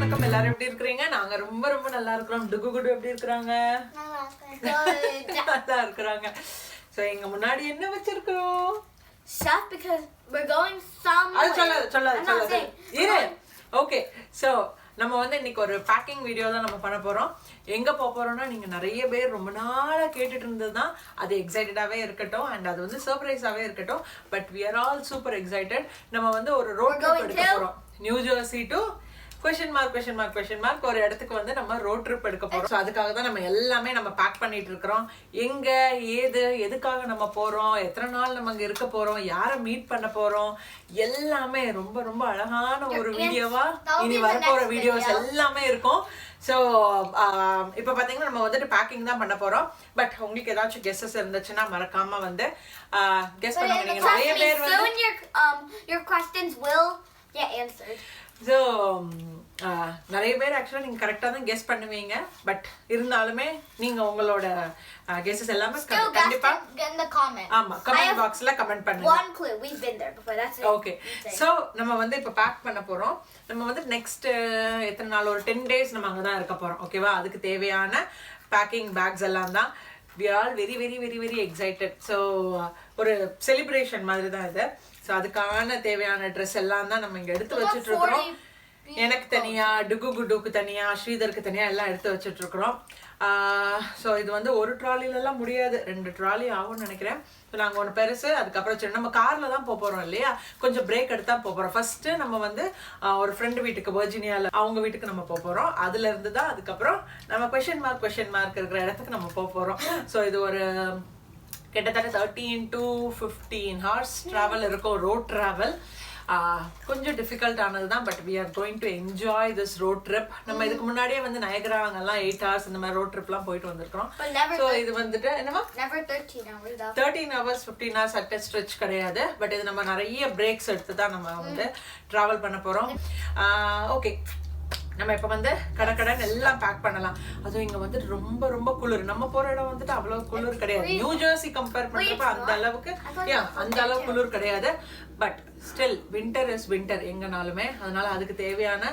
வணக்கம். எல்லாரும் எப்படி இருக்கிறீங்க? நாங்க ரொம்ப ரொம்ப நல்லா இருக்கிறோம். டுகு குடு எப்படி இருக்கிறாங்க? நல்லா இருக்கிறாங்க. சோ எங்க முன்னாடி என்ன வச்சிருக்கோம்? Chef, because we're going somewhere. சொல்லாத. இரு. ஓகே. சோ நம்ம வந்து இன்னைக்கு ஒரு பேக்கிங் வீடியோ தான் நம்ம பண்ண போறோம். எங்க போறோம்னா நீங்க நிறைய பேர் ரொம்ப நாளா கேட்டுட்டு இருந்ததுதான். அது எக்ஸைட்டடாவே இருக்கட்டும் அண்ட் அது வந்து சர்ப்ரைஸாவே இருக்கட்டும். But we are all super excited. நம்ம வந்து ஒரு ரோட் ட்ரிப் எடுக்க போறோம். New Jersey to question mark ஒரு இடத்துக்கு வந்து நம்ம ரோட் ட்ரிப் எடுக்க போறோம். சோ அதுக்காக தான் நம்ம எல்லாமே நம்ம பேக் பண்ணிட்டு இருக்கோம். எங்க ஏது எதுக்காக நம்ம போறோம், எத்தனை நாள் நம்ம அங்க இருக்க போறோம், யாரை மீட் பண்ண போறோம், எல்லாமே ரொம்ப ரொம்ப அழகான ஒரு வீடியோவா இனி வரப்போற வீடியோஸ் எல்லாமே இருக்கும். ஸோ இப்போ பார்த்தீங்கன்னா நம்ம வந்துட்டு பேக்கிங் தான் பண்ண போறோம். பட் உங்களுக்கு ஏதாச்சும் கெஸ்ஸஸ் இருந்துச்சுன்னா மறக்காம வந்து கெஸ் பண்ணுங்க. நீங்க நிறைய பேர் வந்து your questions will get answered. So நிறைய பேர் ஆக்சுவலாக நீங்கள் கரெக்டாக தான் கெஸ் பண்ணுவீங்க. பட் இருந்தாலுமே நீங்கள் உங்களோட கெஸ்ஸஸ் எல்லாமே கண்டிப்பா ஆமா கமெண்ட் பாக்ஸ்ல கமெண்ட் பண்ணுங்க. One clue, we've been there before. That's it. Okay. So நம்ம வந்து இப்ப பேக் பண்ண போறோம். நம்ம வந்து நெக்ஸ்ட் எத்தனை நாள், ஒரு 10 days நம்ம அங்க தான் இருக்க போறோம். ஓகேவா? அதுக்கு தேவையான பேக்கிங் பேக்ஸ் எல்லாம் தான். we are all very excited. So ஒரு செலிப்ரேஷன் மாதிரி தான் இது. ஸோ அதுக்கான தேவையான ட்ரெஸ் எல்லாம் தான் நம்ம இங்க எடுத்து வச்சுட்டு இருக்கிறோம். எனக்கு தனியா, டுகு குடுக்கு தனியா, ஸ்ரீதருக்கு தனியா எல்லாம் எடுத்து வச்சுட்டு இருக்கிறோம். ஸோ இது வந்து ஒரு ட்ராலிலெல்லாம் முடியாது, 2 ட்ராலி ஆகும்னு நினைக்கிறேன். ஸோ நாங்கள் ஒன்று பெருசு, அதுக்கப்புறம் சரி நம்ம காரில் தான் போகிறோம் இல்லையா, கொஞ்சம் பிரேக் எடுத்து தான் போகிறோம். ஃபர்ஸ்ட்டு நம்ம வந்து ஒரு ஃப்ரெண்டு வீட்டுக்கு வர்ஜீனியாவில் அவங்க வீட்டுக்கு நம்ம போகிறோம். அதுலேருந்து தான் அதுக்கப்புறம் நம்ம கொஷின் மார்க் இருக்கிற இடத்துக்கு நம்ம போகிறோம். ஸோ இது ஒரு கிட்டத்தட்ட 13 to 15 hours ட்ராவல் இருக்கும், ரோட் ட்ராவல். கொஞ்சம் டிஃபிகல்ட் ஆனது தான். But we are going to enjoy this road trip. நம்ம இதுக்கு முன்னாடியே வந்து நயகரா அங்கெல்லாம் 8 hours இந்த மாதிரி ரோட் ட்ரிப்லாம் போயிட்டு வந்திருக்கிறோம். ஸோ இது வந்துட்டு என்னமா 13 hours 15 hours அட் ஸ்ட்ரெச் கிடையாது. பட் இது நம்ம நிறைய பிரேக்ஸ் எடுத்து தான் நம்ம வந்து ட்ராவல் பண்ண போகிறோம். ஓகே, நம்ம இப்போ வந்து கடன்னு எல்லாம் பேக் பண்ணலாம். அதுவும் இங்கே வந்துட்டு ரொம்ப ரொம்ப குளிர். நம்ம போகிற இடம் வந்துட்டு அவ்வளோ குளிர் கிடையாது. நியூ ஜெர்சி கம்பேர் பண்ணுறப்ப அந்த அளவுக்கு குளிர் கிடையாது. But still winter is winter எங்கனாலுமே. அதனால அதுக்கு தேவையான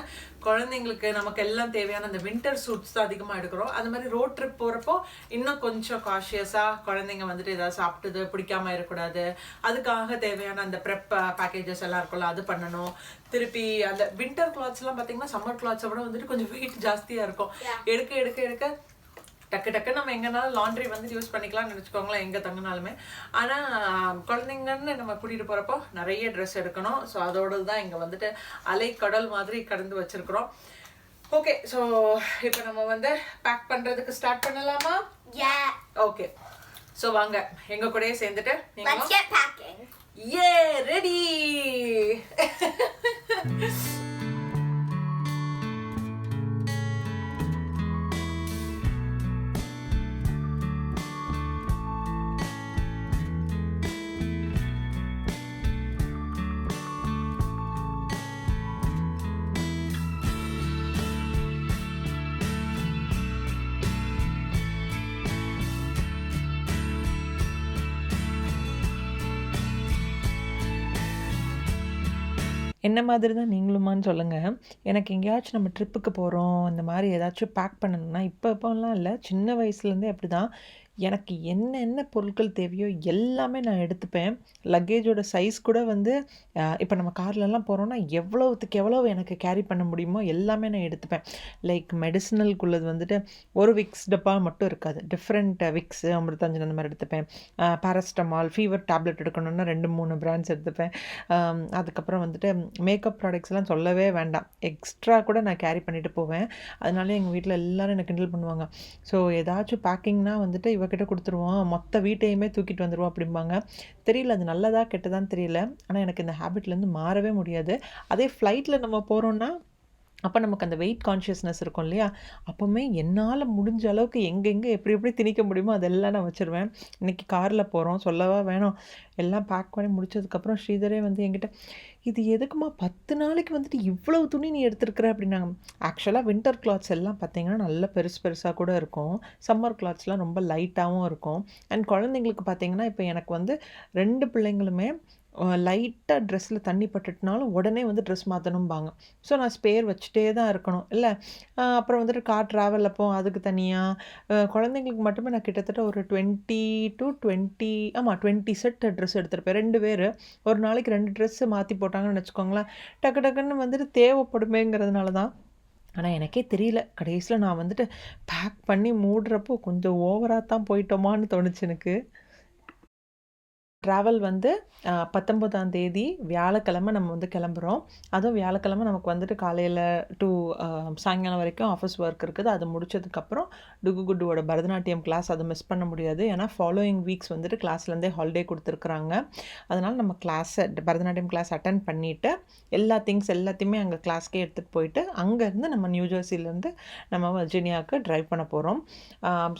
குழந்தைங்களுக்கு நமக்கு எல்லாம் தேவையான அந்த வின்டர் சூட்ஸ் தான் அதிகமாக எடுக்கிறோம். அது மாதிரி ரோட் ட்ரிப் போகிறப்போ இன்னும் கொஞ்சம் காஷியஸாக குழந்தைங்க வந்துட்டு ஏதாவது சாப்பிட்டது பிடிக்காம இருக்கக்கூடாது. அதுக்காக தேவையான அந்த ப்ரெப் பேக்கேஜஸ் எல்லாம் இருக்கும்ல, அது பண்ணணும். திருப்பி அந்த வின்டர் கிளாத்ஸ்லாம் பார்த்தீங்கன்னா சம்மர் கிளாத்ஸை விட வந்துட்டு கொஞ்சம் வெயிட் ஜாஸ்தியாக இருக்கும். எடுக்க டக்கு நம்ம எங்கனாலும் லாண்ட்ரி வந்து யூஸ் பண்ணிக்கலாம்னு நினச்சிக்கோங்களேன், எங்கே தங்கினாலுமே. ஆனால் குழந்தைங்கன்னு நம்ம கூட்டிகிட்டு போகிறப்போ நிறைய ட்ரெஸ் எடுக்கணும். ஸோ அதோடு தான் இங்கே வந்துட்டு அலை கடல் மாதிரி கடந்து வச்சுருக்குறோம். ஓகே, ஸோ இப்போ நம்ம வந்து பேக் பண்ணுறதுக்கு ஸ்டார்ட் பண்ணலாமா? ஓகே, ஸோ வாங்க எங்கள் கூடயே சேர்ந்துட்டு நீங்களும் ரெடி. என்ன மாதிரி தான் நீங்களுமான்னு சொல்லுங்கள். எனக்கு எங்கேயாச்சும் நம்ம ட்ரிப்புக்கு போகிறோம் அந்த மாதிரி ஏதாச்சும் பேக் பண்ணணும்னா இப்போலாம் இல்லை, சின்ன வயசுலேருந்தே அப்படி தான். எனக்கு என்ன பொருட்கள் தேவையோ எல்லாமே நான் எடுத்துப்பேன். லக்கேஜோட சைஸ் கூட வந்து இப்போ நம்ம கார்லலாம் போகிறோன்னா எவ்வளோத்துக்கு எவ்வளோ எனக்கு கேரி பண்ண முடியுமோ எல்லாமே நான் எடுத்துப்பேன். லைக் மெடிசினலுக்குள்ளது வந்துட்டு ஒரு விக்ஸ் டப்பா மட்டும் இருக்காது, டிஃப்ரெண்ட் விக்ஸு, அமிர்தாஞ்சன் அந்த மாதிரி எடுத்துப்பேன். பேராசிட்டமால், ஃபீவர் டேப்லெட் எடுக்கணுன்னா 2-3 பிராண்ட்ஸ் எடுத்துப்பேன். அதுக்கப்புறம் வந்துட்டு மேக்கப் ப்ராடக்ட்ஸ்லாம் சொல்லவே வேண்டாம், எக்ஸ்ட்ரா கூட நான் கேரி பண்ணிட்டு போவேன். அதனால எங்கள் வீட்டில் எல்லோரும் எனக்கு கிண்டல் பண்ணுவாங்க. ஸோ ஏதாச்சும் பேக்கிங்னா வந்துட்டு இவகிட்ட கொடுத்துருவோம், மொத்த வீட்டையுமே தூக்கிட்டு வந்துடுவோம் அப்படிம்பாங்க. தெரியல அது நல்லதா கெட்டதான்னு தெரியல, ஆனால் எனக்கு இந்த ஹேபிட்லேருந்து மாறவே முடியாது. அதே ஃப்ளைட்டில் நம்ம போகிறோன்னா அப்போ நமக்கு அந்த வெயிட் கான்ஷியஸ்னஸ் இருக்கும் இல்லையா, அப்போவுமே என்னால் முடிஞ்ச அளவுக்கு எங்கெங்கே எப்படி திணிக்க முடியுமோ அதெல்லாம் நான் வச்சுருவேன். இன்றைக்கி காரில் போகிறோம், சொல்லவா வேணும். எல்லாம் பேக் பண்ணி முடிச்சதுக்கப்புறம் ஸ்ரீதரே வந்து என்கிட்ட, இது எதுக்குமா 10 நாளைக்கு வந்துட்டு இவ்வளவு துணி நீ எடுத்துருக்குற அப்படின்னாங்க. ஆக்சுவலாக வின்டர் கிளாத்ஸ் எல்லாம் பார்த்திங்கன்னா நல்ல பெருசாக கூட இருக்கும், சம்மர் கிளாத்ஸ்லாம் ரொம்ப லைட்டாகவும் இருக்கும். அண்ட் குழந்தைங்களுக்கு பார்த்திங்கன்னா இப்போ எனக்கு வந்து 2 பிள்ளைங்களுமே லைட்டாக ட்ரெஸ்ஸில் தண்ணி பட்டுட்டுனாலும் உடனே வந்து ட்ரெஸ் மாற்றணும்பாங்க. ஸோ நான் ஸ்பேர் வச்சுட்டே தான் இருக்கணும் இல்லை. அப்புறம் வந்துட்டு கார் ட்ராவல் அப்போ அதுக்கு தனியாக குழந்தைங்களுக்கு மட்டுமே நான் கிட்டத்தட்ட ஒரு 20 செட் ட்ரெஸ் எடுத்திருப்பேன். 2 பேர் ஒரு நாளைக்கு 2 ட்ரெஸ்ஸு மாற்றி போட்டாங்கன்னு வச்சுக்கோங்களேன். டக்கு டக்குன்னு வந்துட்டு தேவைப்படுமேங்கிறதுனால தான். ஆனால் எனக்கே தெரியல கடைசியில் நான் வந்துட்டு பேக் பண்ணி மூடுறப்போ கொஞ்சம் ஓவராக தான் போயிட்டோமான்னு தோணுச்சு எனக்கு. ட்ராவல் வந்து 19ஆம் தேதி வியாழக்கிழமை நம்ம வந்து கிளம்புறோம். அதுவும் வியாழக்கிழமை நமக்கு வந்துட்டு காலையில் டு சாயங்காலம் வரைக்கும் ஆஃபீஸ் ஒர்க் இருக்குது. அது முடிச்சதுக்கப்புறம் டுகு குட்டுவோட பரதநாட்டியம் கிளாஸ் அதை மிஸ் பண்ண முடியாது. ஏன்னா ஃபாலோயிங் வீக்ஸ் வந்துட்டு கிளாஸ்லேருந்தே ஹாலிடே கொடுத்துருக்குறாங்க. அதனால் நம்ம கிளாஸை பரதநாட்டியம் கிளாஸ் அட்டன் பண்ணிவிட்டு எல்லா எல்லாத்தையுமே அங்கே கிளாஸ்க்கே எடுத்துகிட்டு போயிட்டு அங்கேருந்து நம்ம நியூ ஜெர்சிலேருந்து நம்ம வர்ஜீனியாவுக்கு ட்ரைவ் பண்ண போகிறோம்.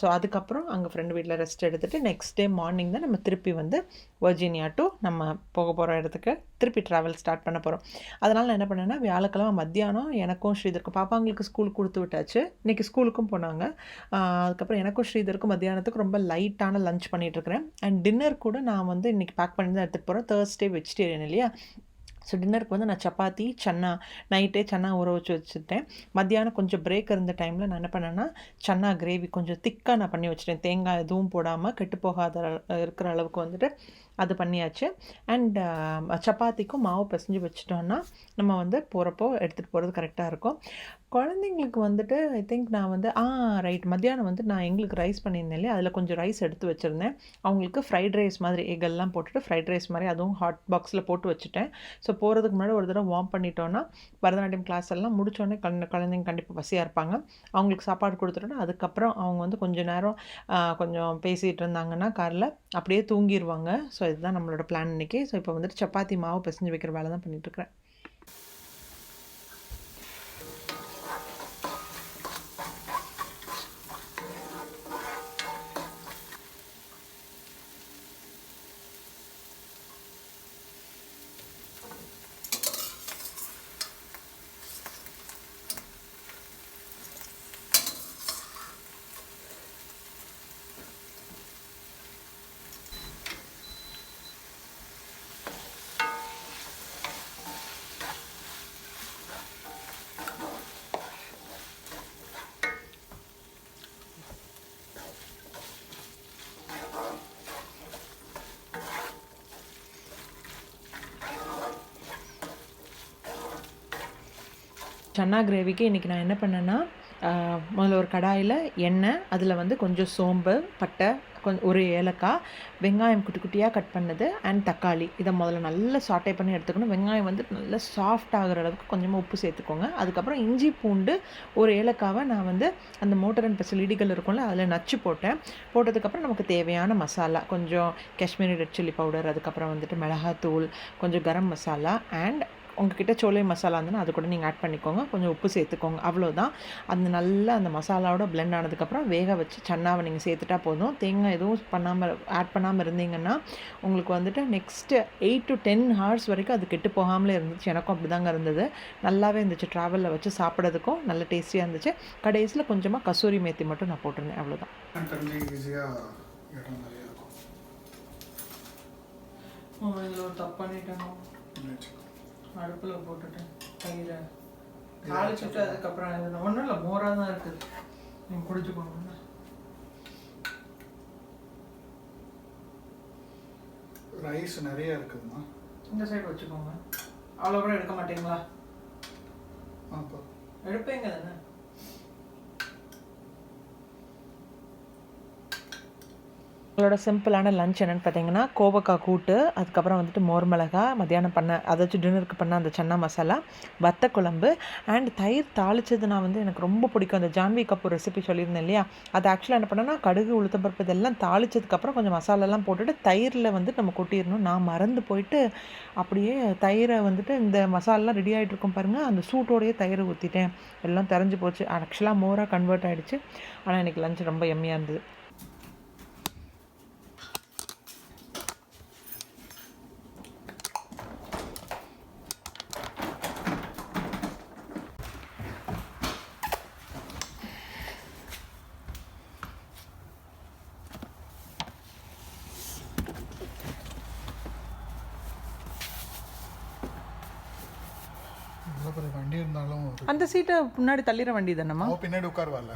ஸோ அதுக்கப்புறம் அங்கே ஃப்ரெண்டு வீட்டில் ரெஸ்ட் எடுத்துகிட்டு நெக்ஸ்ட் டே மார்னிங் தான் நம்ம திருப்பி வந்து வர்ஜீனியா டு நம்ம போக போகிற இடத்துக்கு திருப்பி ட்ராவல் ஸ்டார்ட் பண்ண போகிறோம். அதனால் நான் என்ன பண்ணேன்னா வியாழக்கிழமை மத்தியானம் எனக்கும் ஸ்ரீதருக்கும் பாப்பாங்களுக்கு ஸ்கூலுக்கு கொடுத்து விட்டாச்சு. இன்றைக்கி ஸ்கூலுக்கும் போனாங்க. அதுக்கப்புறம் எனக்கும் ஸ்ரீதருக்கும் மத்தியானத்துக்கு ரொம்ப லைட்டான லஞ்ச் பண்ணிகிட்ருக்கிறேன். அண்ட் டின்னர் கூட நான் வந்து இன்றைக்கி பேக் பண்ணி தான் எடுத்துகிட்டு போகிறேன். தேர்ஸ்டே வெஜிடேரியன் இல்லையா. ஸோ டின்னருக்கு வந்து நான் சப்பாத்தி சன்னா நைட்டே சன்னா ஊற வச்சுட்டேன். மத்தியானம் கொஞ்சம் பிரேக் இருந்த டைமில் நான் என்ன பண்ணேன்னா சன்னா கிரேவி கொஞ்சம் திக்காக நான் பண்ணி வச்சுட்டேன். தேங்காய் எதுவும் போடாமல் கெட்டு போகாத இருக்கிற அளவுக்கு வந்துட்டு அது பண்ணியாச்சு. அண்ட் சப்பாத்திக்கும் மாவு பிசைஞ்சு வச்சுட்டோன்னா நம்ம வந்து போகிறப்போ எடுத்துகிட்டு போகிறது கரெக்டாக இருக்கும். குழந்தைங்களுக்கு வந்துட்டு ஐ திங்க் நான் வந்து ரைட் மத்தியானம் வந்து நான் எங்களுக்கு ரைஸ் பண்ணியிருந்தேன் இல்லையா, அதில் கொஞ்சம் ரைஸ் எடுத்து வச்சுருந்தேன். அவங்களுக்கு ஃப்ரைட் ரைஸ் மாதிரி எக்கெல்லாம் போட்டுட்டு ஃப்ரைட் ரைஸ் மாதிரி அதுவும் ஹாட் பாக்ஸில் போட்டு வச்சுட்டேன். ஸோ போகிறதுக்கு முன்னாடி ஒரு தடவை வார்ம் பண்ணிட்டோன்னா பரதநாட்டியம் கிளாஸ் எல்லாம் முடித்தோடனே குழந்தைங்க கண்டிப்பாக பசியாக இருப்பாங்க. அவங்களுக்கு சாப்பாடு கொடுத்துட்டோன்னா அதுக்கப்புறம் அவங்க வந்து கொஞ்சம் நேரம் கொஞ்சம் பேசிகிட்டு இருந்தாங்கன்னா காரில் அப்படியே தூங்கிடுவாங்க. ஸோ இதுதான் நம்மளோட பிளான் இன்றைக்கி. ஸோ இப்போ வந்துட்டு சப்பாத்தி மாவு பிசைஞ்சு வைக்கிற வேலை தான் பண்ணிகிட்ருக்கிறேன். சன்னா கிரேவிக்கு இன்றைக்கி நான் என்ன பண்ணேன்னா முதல்ல ஒரு கடாயில் எண்ணெய், அதில் வந்து கொஞ்சம் சோம்பு, பட்டை, ஒரு ஏலக்காய், வெங்காயம் குட்டி குட்டியாக கட் பண்ணது அண்ட் தக்காளி இதை முதல்ல நல்லா சாட்டே பண்ணி எடுத்துக்கணும். வெங்காயம் வந்து நல்லா சாஃப்ட் ஆகிற அளவுக்கு கொஞ்சமாக உப்பு சேர்த்துக்கோங்க. அதுக்கப்புறம் இஞ்சி பூண்டு ஒரு ஏலக்காவை நான் வந்து அந்த மோட்டர் அண்ட் பெசல் இடிகள் இருக்கும்ல அதில் நச்சு போட்டேன். போட்டதுக்கப்புறம் நமக்கு தேவையான மசாலா கொஞ்சம் காஷ்மீரி ரெட் சில்லி பவுடர், அதுக்கப்புறம் வந்துட்டு மிளகாத்தூள், கொஞ்சம் கரம் மசாலா அண்ட் உங்ககிட்ட சோலை மசாலா இருந்ததுன்னா அது கூட நீங்கள் ஆட் பண்ணிக்கோங்க. கொஞ்சம் உப்பு சேர்த்துக்கோங்க. அவ்வளோதான். அந்த நல்லா அந்த மசாலாவோட பிளெண்ட் ஆனதுக்கப்புறம் வேக வச்சு சன்னாவை நீங்கள் சேர்த்துட்டா போதும். தேங்காய் எதுவும் ஆட் பண்ணாமல் இருந்தீங்கன்னா உங்களுக்கு வந்துட்டு நெக்ஸ்ட்டு 8 to 10 hours வரைக்கும் அது கெட்டு போகாமலே இருந்துச்சு. எனக்கும் அப்படி தாங்க இருந்தது. நல்லாவே இருந்துச்சு. ட்ராவலில் வச்சு சாப்பிட்றதுக்கும் நல்ல டேஸ்டியாக இருந்துச்சு. கடைசியில் கொஞ்சமாக கசூரி மேத்தி மட்டும் நான் போட்டிருந்தேன். அவ்வளோதான். தப்பு பண்ணிட்டேன். அடுப்பில் போட்டுட்டேன் தயிரை தாளிச்சுட்டு அதுக்கப்புறம் ஒன்றும் இல்லை மோராக தான் இருக்குது. நீங்கள் குடிச்சுக்கோங்க. ரைஸ் நிறைய இருக்குதுமா. இந்த சைடு வச்சுக்கோங்க. அவ்வளோ கூட எடுக்க மாட்டீங்களா? எடுப்பீங்க தானே. எங்களோட சிம்பிளான லஞ்ச் என்னென்னு பார்த்தீங்கன்னா கோவக்காய் கூட்டு, அதுக்கப்புறம் வந்துட்டு மோர் மிளகா, மத்தியானம் பண்ண அதாச்சும் டின்னருக்கு பண்ண அந்த சன்னா மசாலா, வத்த குழம்பு அண்ட் தயிர் தாளித்தது. நான் வந்து எனக்கு ரொம்ப பிடிக்கும். அந்த ஜான்வி கபூர் ரெசிபி சொல்லியிருந்தேன் இல்லையா, அது ஆக்சுவலாக என்ன பண்ணேன்னா கடுகு உளுத்தம்பருப்பு இதெல்லாம் தாளித்ததுக்கப்புறம் கொஞ்சம் மசாலாலாம் போட்டுட்டு தயிரில் வந்து நம்ம கொட்டிடணும். நான் மறந்து போயிட்டு அப்படியே தயிரை வந்துட்டு இந்த மசாலாலாம் ரெடி ஆகிட்டு இருக்கும் பாருங்கள், அந்த சூட்டோடையே தயிரை ஊற்றிட்டேன். எல்லாம் தெரிஞ்சு போச்சு. ஆக்சுவலாக மோராக கன்வெர்ட் ஆகிடுச்சு. ஆனால் எனக்கு லஞ்ச் ரொம்ப எம்மியாக இருந்தது. அந்த சீட்டை முன்னாடி தள்ளிட வண்டி தானம்மா? அவ பின்னாடி உட்காருவாள்ல.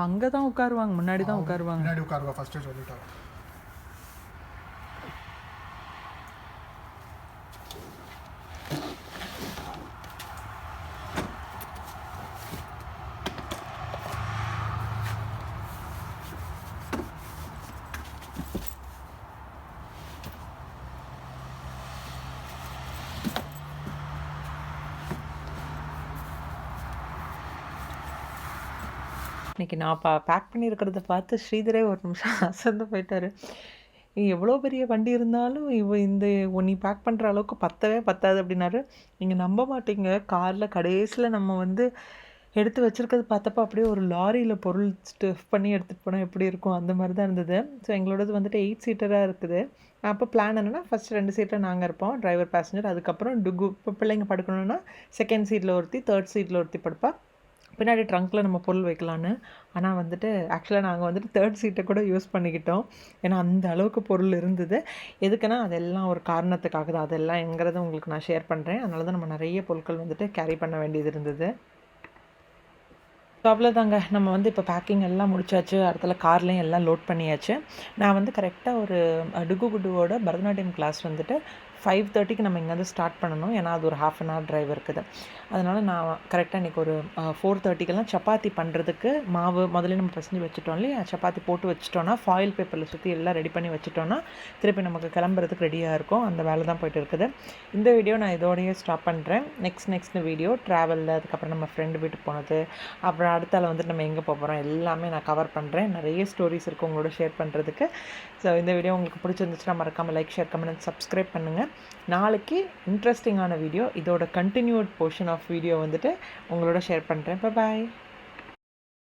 அங்கே தான் உட்காருவாங்க, முன்னாடி தான் உட்காருவாங்க. பின்னாடி உட்காருவா ஃபர்ஸ்ட் சொல்லிட்டா. இன்றைக்கி நான் பேக் பண்ணியிருக்கிறத பார்த்து ஸ்ரீதரே ஒரு நிமிஷம் அசந்து போயிட்டார். எவ்வளோ பெரிய வண்டி இருந்தாலும் இந்த நீ பேக் பண்ணுற அளவுக்கு பத்தாது அப்படின்னாரு. நீங்கள் நம்ப மாட்டீங்க, காரில் கடைசியில் நம்ம வந்து எடுத்து வச்சுருக்கிறது பார்த்தப்போ அப்படியே ஒரு லாரியில் பொருள் ஸ்டிஃப் பண்ணி எடுத்துகிட்டு போனால் எப்படி இருக்கும் அந்த மாதிரி தான் இருந்தது. ஸோ எங்களோடது வந்துட்டு 8 சீட்டராக இருக்குது. அப்போ பிளான் என்னென்னா ஃபஸ்ட் 2 சீட்டில் நாங்கள் இருப்போம், டிரைவர் பேசஞ்சர். அதுக்கப்புறம் இப்போ பிள்ளைங்க படுக்கணுன்னா செகண்ட் சீட்டில் ஒருத்தி, தேர்ட் சீட்டில் ஒருத்தி படுப்பா. பின்னாடி ட்ரங்க்கில் நம்ம பொருள் வைக்கலான்னு. ஆனால் வந்துட்டு ஆக்சுவலாக நாங்கள் வந்துட்டு தேர்ட் சீட்டை கூட யூஸ் பண்ணிக்கிட்டோம். ஏன்னா அந்த அளவுக்கு பொருள் இருந்தது. எதுக்குன்னா அதெல்லாம் ஒரு காரணத்துக்காக தான். அதெல்லாம் எங்கிறத உங்களுக்கு நான் ஷேர் பண்ணுறேன். அதனால தான் நம்ம நிறைய பொருட்கள் வந்துட்டு கேரி பண்ண வேண்டியது இருந்தது. ஸோ அவ்வளோதாங்க, நம்ம வந்து இப்போ பேக்கிங் எல்லாம் முடிச்சாச்சு. அடுத்தல கார்லேயும் எல்லாம் லோட் பண்ணியாச்சு. நான் வந்து கரெக்டாக ஒரு டுகு குடுவோட பரதநாட்டியம் கிளாஸ் வந்துட்டு 5:30க்கு நம்ம இங்கேருந்து ஸ்டார்ட் பண்ணணும். ஏன்னா அது ஒரு 1/2 அன் ஹவர் டிரைவ் இருக்குது. அதனால் நான் கரெக்டாக இன்றைக்கி ஒரு 4:30க்கெல்லாம் சப்பாத்தி பண்ணுறதுக்கு மாவு முதல்ல நம்ம பிசைஞ்சு வச்சுட்டோம் இல்லையா, சப்பாத்தி போட்டு வச்சுட்டோன்னா ஃபாயில் பேப்பரில் சுற்றி எல்லாம் ரெடி பண்ணி வச்சுட்டோன்னா திருப்பி நமக்கு கிளம்புறதுக்கு ரெடியாக இருக்கும். அந்த வேலை தான் போய்ட்டு இருக்குது. இந்த வீடியோ நான் இதோடையே ஸ்டாப் பண்ணுறேன். நெக்ஸ்ட் வீடியோ ட்ராவலில், அதுக்கப்புறம் நம்ம ஃப்ரெண்டு வீட்டுக்கு போனது, அப்புறம் அடுத்தால வந்துட்டு நம்ம எங்கே போகிறோம் எல்லாமே நான் கவர் பண்ணுறேன். நிறைய ஸ்டோரிஸ் இருக்குது உங்களோட ஷேர் பண்ணுறதுக்கு. ஸோ இந்த வீடியோ உங்களுக்கு பிடிச்சிருந்துச்சுன்னா மறக்காமல் லைக், ஷேர், கமெண்ட், சப்ஸ்கிரைப் பண்ணுங்கள். நாளைக்கு இன்ட்ரெஸ்டிங்கான வீடியோ, இதோட கண்டினியூட் போர்ஷன் ஆஃப் வீடியோ வந்துட்டு உங்களோட ஷேர் பண்ணுறேன். பாய்.